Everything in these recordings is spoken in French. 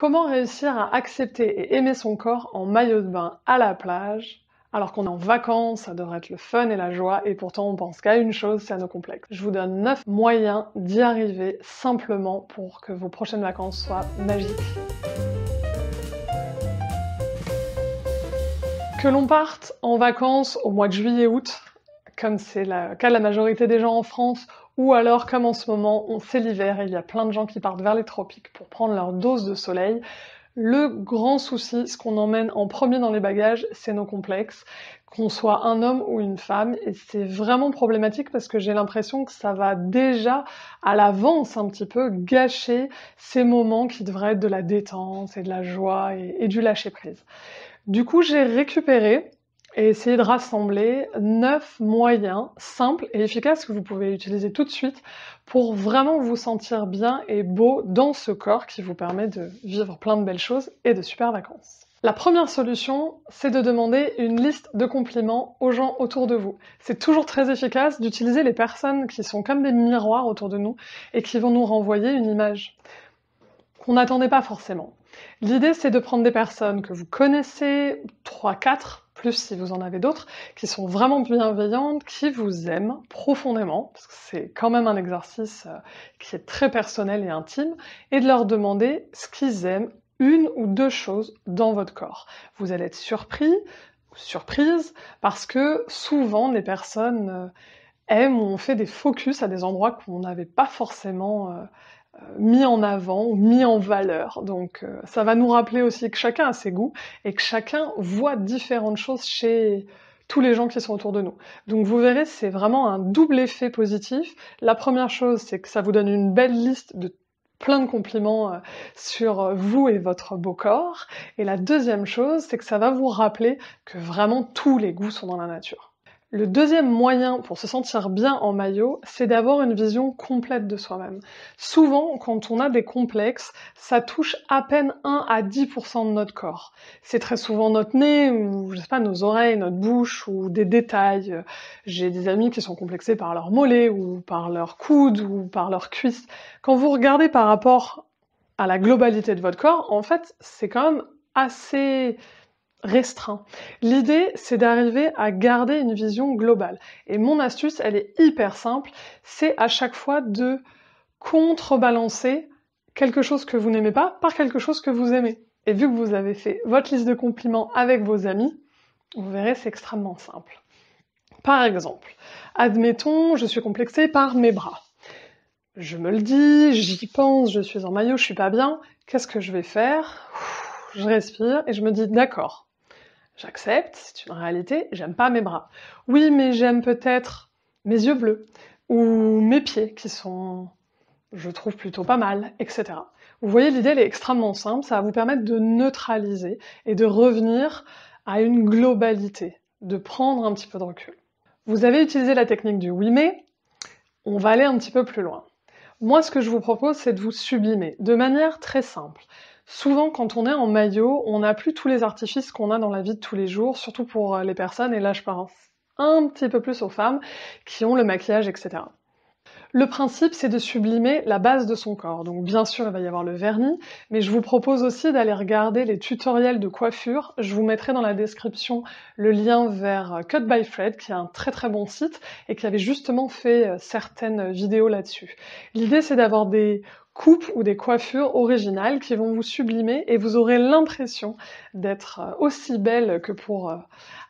Comment réussir à accepter et aimer son corps en maillot de bain à la plage, alors qu'on est en vacances, ça devrait être le fun et la joie, et pourtant on pense qu'à une chose, c'est à nos complexes. Je vous donne 9 moyens d'y arriver simplement pour que vos prochaines vacances soient magiques. Que l'on parte en vacances au mois de juillet-août, comme c'est le cas de la majorité des gens en France, ou alors comme en ce moment, c'est l'hiver et il y a plein de gens qui partent vers les tropiques pour prendre leur dose de soleil, le grand souci, ce qu'on emmène en premier dans les bagages, c'est nos complexes, qu'on soit un homme ou une femme, et c'est vraiment problématique parce que j'ai l'impression que ça va déjà à l'avance un petit peu gâcher ces moments qui devraient être de la détente et de la joie et du lâcher-prise. Du coup, j'ai récupéré et essayé de rassembler 9 moyens simples et efficaces que vous pouvez utiliser tout de suite pour vraiment vous sentir bien et beau dans ce corps qui vous permet de vivre plein de belles choses et de super vacances. La première solution, c'est de demander une liste de compliments aux gens autour de vous. C'est toujours très efficace d'utiliser les personnes qui sont comme des miroirs autour de nous et qui vont nous renvoyer une image qu'on n'attendait pas forcément. L'idée, c'est de prendre des personnes que vous connaissez, 3, 4, plus si vous en avez d'autres, qui sont vraiment bienveillantes, qui vous aiment profondément, parce que c'est quand même un exercice qui est très personnel et intime, et de leur demander ce qu'ils aiment, une ou deux choses dans votre corps. Vous allez être surpris ou surprise, parce que souvent, les personnes aiment ou ont fait des focus à des endroits qu'on n'avait pas forcément mis en avant ou mis en valeur. Donc ça va nous rappeler aussi que chacun a ses goûts et que chacun voit différentes choses chez tous les gens qui sont autour de nous. Donc vous verrez, c'est vraiment un double effet positif. La première chose, c'est que ça vous donne une belle liste de plein de compliments sur vous et votre beau corps. Et la deuxième chose, c'est que ça va vous rappeler que vraiment tous les goûts sont dans la nature. Le deuxième moyen pour se sentir bien en maillot, c'est d'avoir une vision complète de soi-même. Souvent, quand on a des complexes, ça touche à peine 1 à 10% de notre corps. C'est très souvent notre nez, ou je sais pas, nos oreilles, notre bouche, ou des détails. J'ai des amis qui sont complexés par leurs mollets, ou par leurs coudes, ou par leurs cuisses. Quand vous regardez par rapport à la globalité de votre corps, en fait, c'est quand même assez restreint. L'idée, c'est d'arriver à garder une vision globale. Et mon astuce, elle est hyper simple, c'est à chaque fois de contrebalancer quelque chose que vous n'aimez pas par quelque chose que vous aimez. Et vu que vous avez fait votre liste de compliments avec vos amis, vous verrez, c'est extrêmement simple. Par exemple, admettons, je suis complexée par mes bras. Je me le dis, j'y pense, je suis en maillot, je suis pas bien, qu'est-ce que je vais faire ? Je respire et je me dis, d'accord, j'accepte, c'est une réalité, j'aime pas mes bras. Oui, mais j'aime peut-être mes yeux bleus, ou mes pieds, qui sont, je trouve, plutôt pas mal, etc. Vous voyez, l'idée, elle est extrêmement simple, ça va vous permettre de neutraliser et de revenir à une globalité, de prendre un petit peu de recul. Vous avez utilisé la technique du oui mais, on va aller un petit peu plus loin. Moi, ce que je vous propose, c'est de vous sublimer, de manière très simple. Souvent, quand on est en maillot, on n'a plus tous les artifices qu'on a dans la vie de tous les jours, surtout pour les personnes, et là je pense un petit peu plus aux femmes, qui ont le maquillage, etc. Le principe, c'est de sublimer la base de son corps. Donc bien sûr, il va y avoir le vernis, mais je vous propose aussi d'aller regarder les tutoriels de coiffure. Je vous mettrai dans la description le lien vers Cut by Fred, qui est un très très bon site, et qui avait justement fait certaines vidéos là-dessus. L'idée, c'est d'avoir des coupes ou des coiffures originales qui vont vous sublimer et vous aurez l'impression d'être aussi belle que pour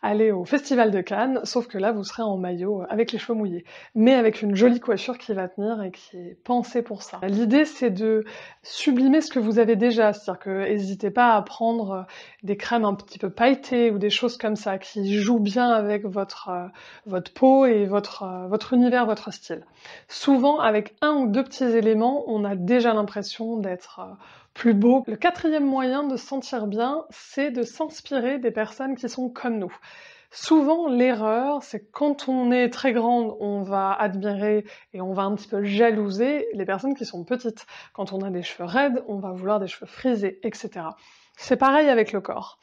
aller au Festival de Cannes, sauf que là vous serez en maillot avec les cheveux mouillés, mais avec une jolie coiffure qui va tenir et qui est pensée pour ça. L'idée, c'est de sublimer ce que vous avez déjà, c'est-à-dire que n'hésitez pas à prendre des crèmes un petit peu pailletées ou des choses comme ça qui jouent bien avec votre peau et votre univers, votre style. Souvent, avec un ou deux petits éléments, on a déjà l'impression d'être plus beau. Le quatrième moyen de se sentir bien, c'est de s'inspirer des personnes qui sont comme nous. Souvent, l'erreur, c'est que quand on est très grande, on va admirer et on va un petit peu jalouser les personnes qui sont petites. Quand on a des cheveux raides, on va vouloir des cheveux frisés, etc. C'est pareil avec le corps.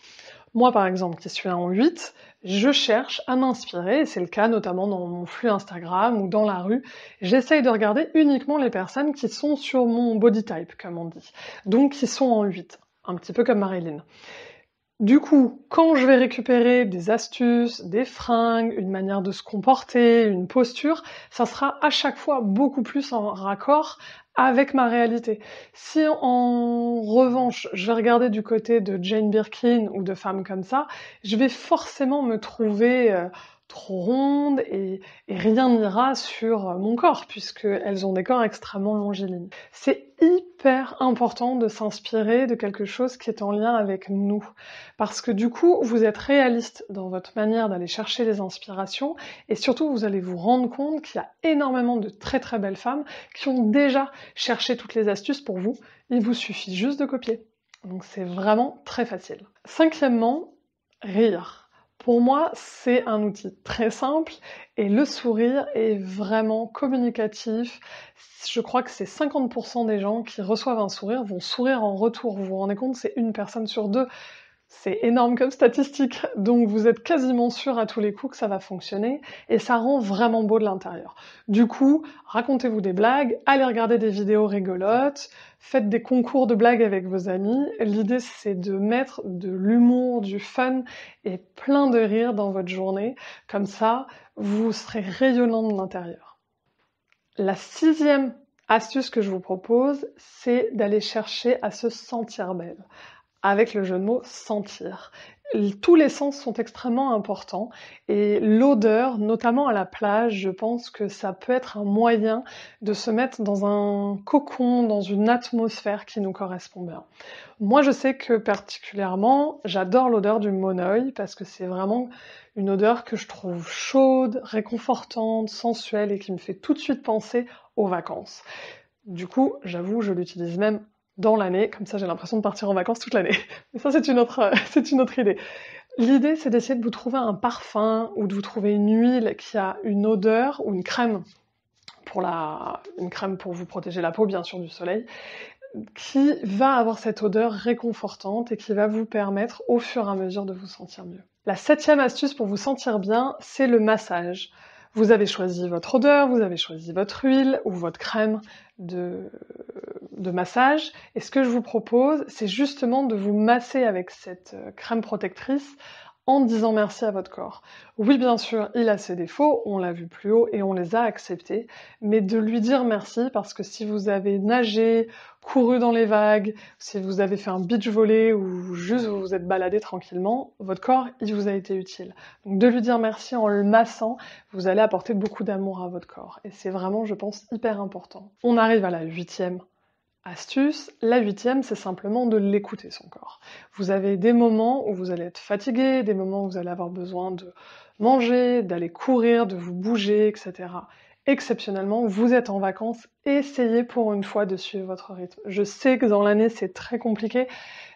Moi, par exemple, qui suis en 8, je cherche à m'inspirer, et c'est le cas notamment dans mon flux Instagram ou dans la rue. J'essaye de regarder uniquement les personnes qui sont sur mon body type, comme on dit, donc qui sont en 8. un petit peu comme Marilyn. Du coup, quand je vais récupérer des astuces, des fringues, une manière de se comporter, une posture, ça sera à chaque fois beaucoup plus en raccord avec ma réalité. Si en revanche, je vais regarder du côté de Jane Birkin ou de femmes comme ça, je vais forcément me trouver trop ronde et rien n'ira sur mon corps puisqu'elles ont des corps extrêmement longilines. C'est hyper important de s'inspirer de quelque chose qui est en lien avec nous parce que du coup, vous êtes réaliste dans votre manière d'aller chercher les inspirations et surtout, vous allez vous rendre compte qu'il y a énormément de très très belles femmes qui ont déjà cherché toutes les astuces pour vous. Il vous suffit juste de copier. Donc c'est vraiment très facile. Cinquièmement, rire. Pour moi, c'est un outil très simple et le sourire est vraiment communicatif. Je crois que c'est 50% des gens qui reçoivent un sourire vont sourire en retour. Vous vous rendez compte, c'est une personne sur deux. C'est énorme comme statistique, donc vous êtes quasiment sûr à tous les coups que ça va fonctionner et ça rend vraiment beau de l'intérieur. Du coup, racontez-vous des blagues, allez regarder des vidéos rigolotes, faites des concours de blagues avec vos amis. L'idée, c'est de mettre de l'humour, du fun et plein de rire dans votre journée. Comme ça, vous serez rayonnant de l'intérieur. La 6e astuce que je vous propose, c'est d'aller chercher à se sentir belle. Avec le jeu de mots sentir. Tous les sens sont extrêmement importants et l'odeur, notamment à la plage, je pense que ça peut être un moyen de se mettre dans un cocon, dans une atmosphère qui nous correspond bien. Moi, je sais que particulièrement, j'adore l'odeur du monoeil parce que c'est vraiment une odeur que je trouve chaude, réconfortante, sensuelle et qui me fait tout de suite penser aux vacances. Du coup, j'avoue, je l'utilise même dans l'année, comme ça j'ai l'impression de partir en vacances toute l'année. Mais ça c'est une autre idée. L'idée c'est d'essayer de vous trouver un parfum ou de vous trouver une huile qui a une odeur ou une crème pour vous protéger la peau bien sûr du soleil, qui va avoir cette odeur réconfortante et qui va vous permettre au fur et à mesure de vous sentir mieux. La 7e astuce pour vous sentir bien, c'est le massage. Vous avez choisi votre odeur, vous avez choisi votre huile ou votre crème de massage. Et ce que je vous propose, c'est justement de vous masser avec cette crème protectrice en disant merci à votre corps. Oui, bien sûr, il a ses défauts, on l'a vu plus haut et on les a acceptés, mais de lui dire merci parce que si vous avez nagé, couru dans les vagues, si vous avez fait un beach volley ou juste vous vous êtes baladé tranquillement, votre corps, il vous a été utile. Donc de lui dire merci en le massant, vous allez apporter beaucoup d'amour à votre corps. Et c'est vraiment, je pense, hyper important. On arrive à la 8e astuce. La 8e, c'est simplement de l'écouter, son corps. Vous avez des moments où vous allez être fatigué, des moments où vous allez avoir besoin de manger, d'aller courir, de vous bouger, etc. Exceptionnellement, vous êtes en vacances, essayez pour une fois de suivre votre rythme. Je sais que dans l'année, c'est très compliqué.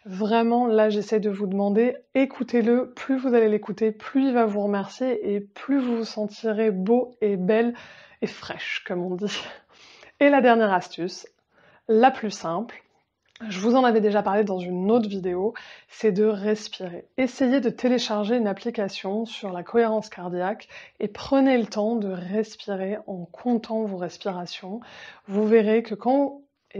Vraiment, là, j'essaie de vous demander, écoutez-le. Plus vous allez l'écouter, plus il va vous remercier et plus vous vous sentirez beau et belle et fraîche, comme on dit. Et la dernière astuce, la plus simple, je vous en avais déjà parlé dans une autre vidéo, c'est de respirer. Essayez de télécharger une application sur la cohérence cardiaque et prenez le temps de respirer en comptant vos respirations. Vous verrez que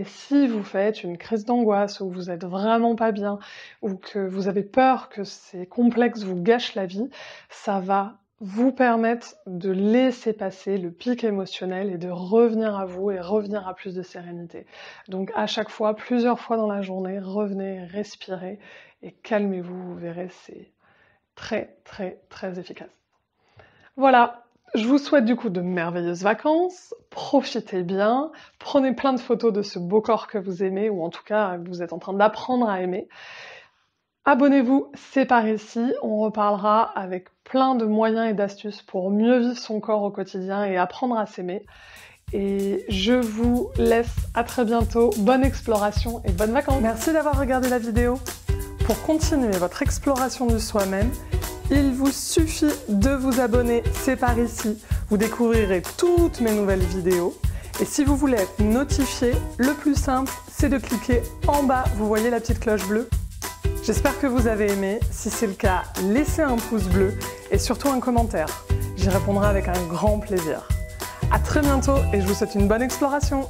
si vous faites une crise d'angoisse ou vous êtes vraiment pas bien ou que vous avez peur que ces complexes vous gâchent la vie, ça va vous permettre de laisser passer le pic émotionnel et de revenir à vous et revenir à plus de sérénité. Donc à chaque fois, plusieurs fois dans la journée, revenez, respirez et calmez-vous, vous verrez, c'est très très très efficace. Voilà, je vous souhaite du coup de merveilleuses vacances, profitez bien, prenez plein de photos de ce beau corps que vous aimez ou en tout cas que vous êtes en train d'apprendre à aimer. Abonnez-vous, c'est par ici, on reparlera avec plein de moyens et d'astuces pour mieux vivre son corps au quotidien et apprendre à s'aimer. Et je vous laisse à très bientôt, bonne exploration et bonnes vacances. Merci d'avoir regardé la vidéo. Pour continuer votre exploration de soi-même, il vous suffit de vous abonner, c'est par ici. Vous découvrirez toutes mes nouvelles vidéos. Et si vous voulez être notifié, le plus simple, c'est de cliquer en bas, vous voyez la petite cloche bleue. J'espère que vous avez aimé. Si c'est le cas, laissez un pouce bleu et surtout un commentaire. J'y répondrai avec un grand plaisir. À très bientôt et je vous souhaite une bonne exploration.